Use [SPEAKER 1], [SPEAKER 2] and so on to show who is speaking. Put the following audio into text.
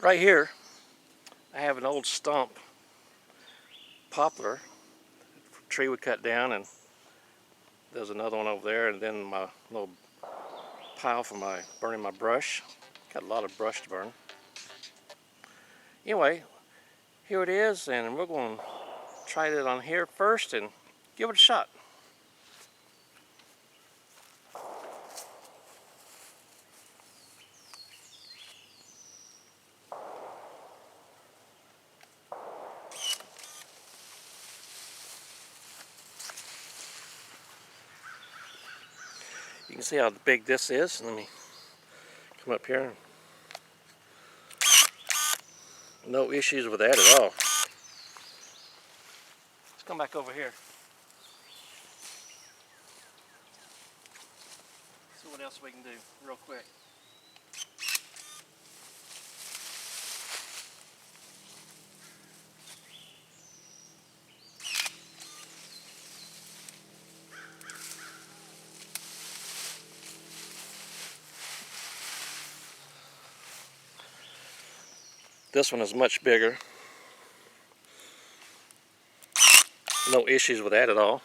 [SPEAKER 1] Right here, I have an old stump poplar tree we cut down, and there's another one over there, and then my little pile for my burning my brush. Got a lot of brush to burn. Anyway, here it is, and we're going to try it on here first and give it a shot. You can see how big this is. Let me come up here. No issues with that at all. Let's come back over here. See what else we can do real quick. This one is much bigger. No issues with that at all.